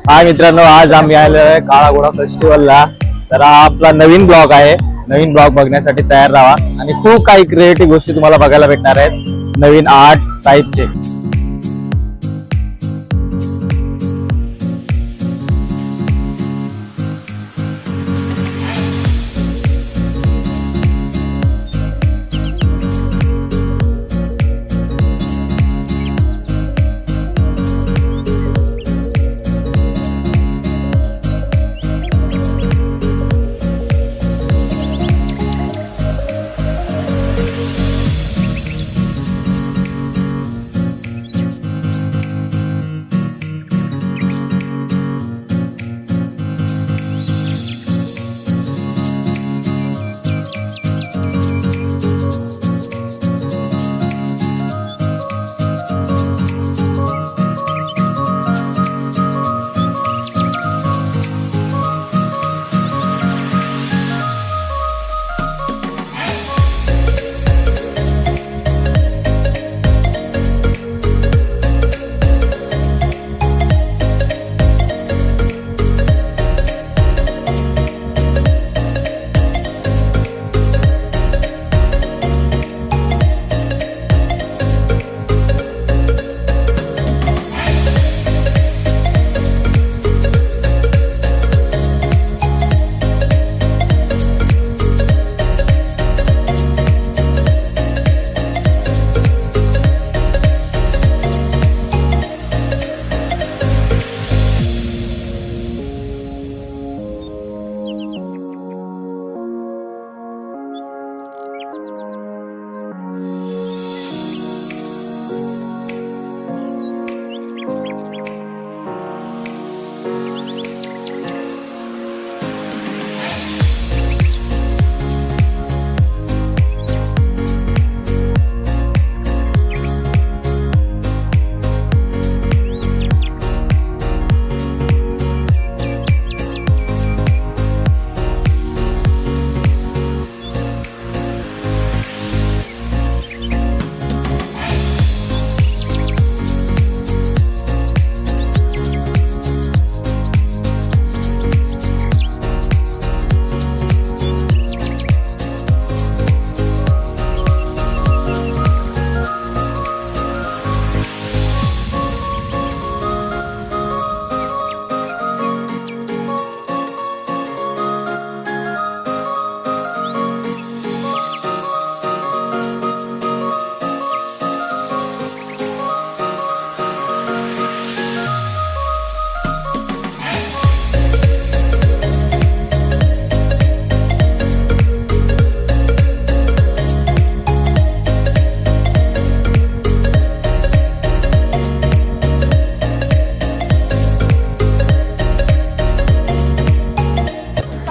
हाय मित्रांनो, आज आम्ही आलो आहे काळा घोडा फेस्टिवलला. तर हा आपला नवीन ब्लॉग आहे. नवीन ब्लॉग बघण्यासाठी तयार राहा आणि खूप काही क्रिएटिव्ह गोष्टी तुम्हाला बघायला भेटणार आहेत नवीन आर्ट टाईपचे.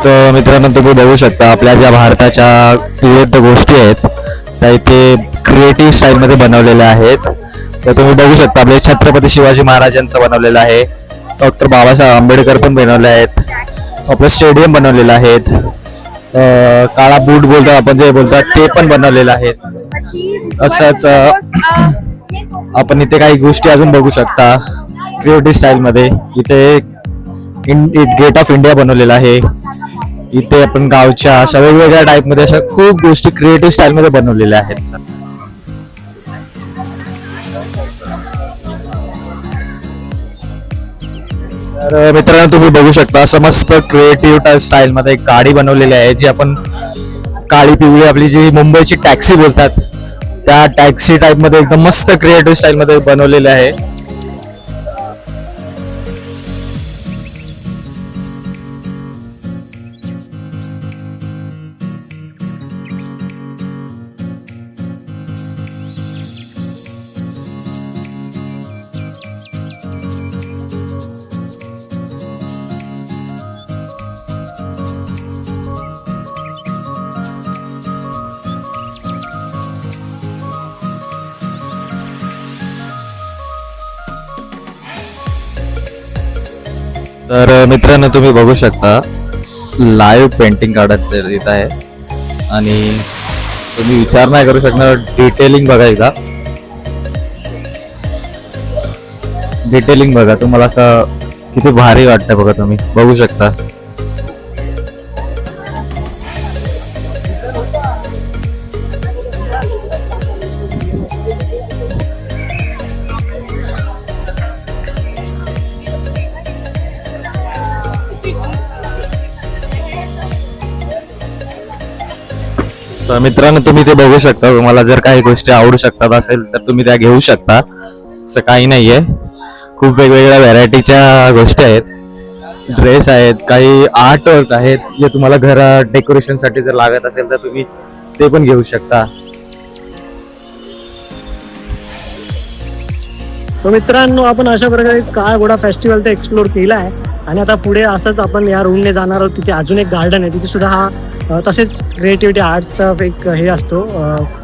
तर मित्रांनो, तुम्ही बघू शकता आपल्या ज्या भारताच्या विविध गोष्टी आहेत त्या इथे क्रिएटिव्ह स्टाईलमध्ये बनवलेल्या आहेत. तर तुम्ही बघू शकता आपले छत्रपती शिवाजी महाराजांचं बनवलेलं आहे, डॉक्टर बाबासाहेब आंबेडकर पण बनवले आहेत, आपलं स्टेडियम बनवलेलं आहेत, काळा बूट बोलतो आपण जे बोलतात ते पण बनवलेलं आहे. असंच आपण इथे काही गोष्टी अजून बघू शकता क्रिएटिव्ह स्टाईलमध्ये. इथे गेट ऑफ इंडिया बनवलेला आहे. इथे आपण गावच्या अशा वेगवेगळ्या टाईप मध्ये अशा खूप गोष्टी क्रिएटिव्ह स्टाईल मध्ये बनवलेल्या आहेत. तर मित्रांनो, तुम्ही बघू शकता असं मस्त क्रिएटिव्ह स्टाईल मध्ये एक गाडी बनवलेली आहे जी आपण काळी पिवळी आपली जी मुंबईची टॅक्सी बोलतात त्या टॅक्सी टाईप मध्ये एकदम मस्त क्रिएटिव्ह स्टाईल मध्ये बनवलेली आहे. तर मित्रांनो, तुम्ही बघू शकता लाईव्ह पेंटिंग काढायचं येत आहे आणि तुम्ही विचार नाही करू शकणार. डिटेलिंग बघा एकदा, डिटेलिंग बघा. तुम्हाला असं किती भारी वाटतं बघा, तुम्ही बघू शकता. तर मित्रांनो, तुम्ही ते बघू शकता. तुम्हाला जर काही गोष्टी आवडू शकतात असेल तर तुम्ही त्या घेऊ शकता. असं काही नाहीये. खूप वेगवेगळ्या व्हरायटीच्या गोष्टी आहेत. ड्रेस आहेत, काही आर्ट वर्क आहेत, जे तुम्हाला घरात डेकोरेशन साठी जर लागत असेल तर तुम्ही ते पण घेऊ शकता. तर मित्रांनो, आपण अशा प्रकारे काळा घोडा फेस्टिवल तर एक्सप्लोर केला आहे आणि आता पुढे असंच आपण या रूमने जाणार आहोत. तिथे अजून एक गार्डन आहे, तिथे सुद्धा हा तसेच क्रिएटिव्हिटी आर्ट्सचा एक हे असतो,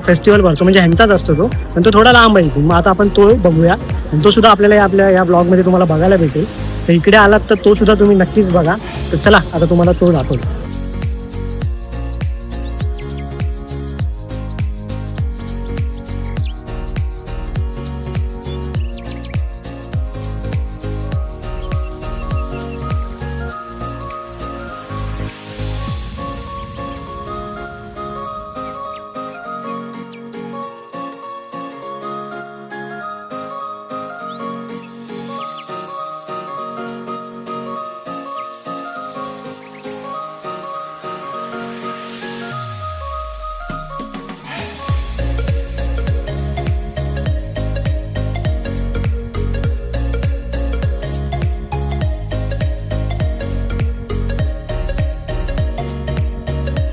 फेस्टिवल भरतो, म्हणजे ह्यांचाच असतो तो, पण तो थोडा लांब आहे इथून. मग आता आपण तो बघूया आणि तो सुद्धा आपल्याला आपल्या या ब्लॉगमध्ये तुम्हाला बघायला भेटेल. तर इकडे आलात तर तो सुद्धा तुम्ही नक्कीच बघा. तर चला आता तुम्हाला तो दाखवतो.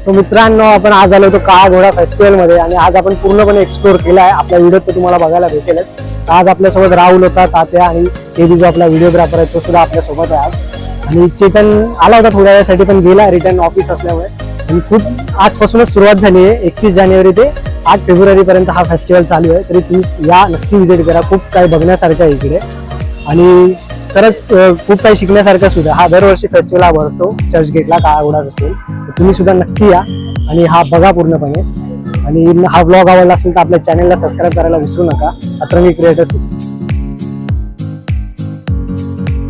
सो मित्रांनो, आपण आज आलो होतो काळा घोडा फेस्टिवल मध्ये आणि आज आपण पूर्णपणे एक्सप्लोर केला आहे. आपल्या व्हिडिओ तर तुम्हाला बघायला भेटेलच. आज आपल्यासोबत राहुल होता, तात्या आणि केबी जो आपला व्हिडिओग्राफर आहे तो सुद्धा आपल्यासोबत आहे आज. आणि चेतन आला होता थोड्या वेळासाठी पण गेला रिटर्न ऑफिस असल्यामुळे. आणि खूप आजपासूनच सुरुवात झाली आहे. 31 जानेवारी ते 8 फेब्रुवारी पर्यंत हा फेस्टिवल चालू आहे. तरी तुम्ही या नक्की व्हिजिट करा. खूप काही बघण्यासारखं आहे इकडे आणि खरंच खूप काही शिकण्यासारखं सुद्धा. हा दरवर्षी फेस्टिवल हा भरतो चर्च गेटला, काळा घोडा फेस्टिवल. तुम्ही सुद्धा नक्की या आणि हा बघा पूर्णपणे. आणि हा ब्लॉग आवडला असेल तर आपल्या चॅनलला सबस्क्राईब करायला विसरू नका. अतरंगी क्रिएटर्स.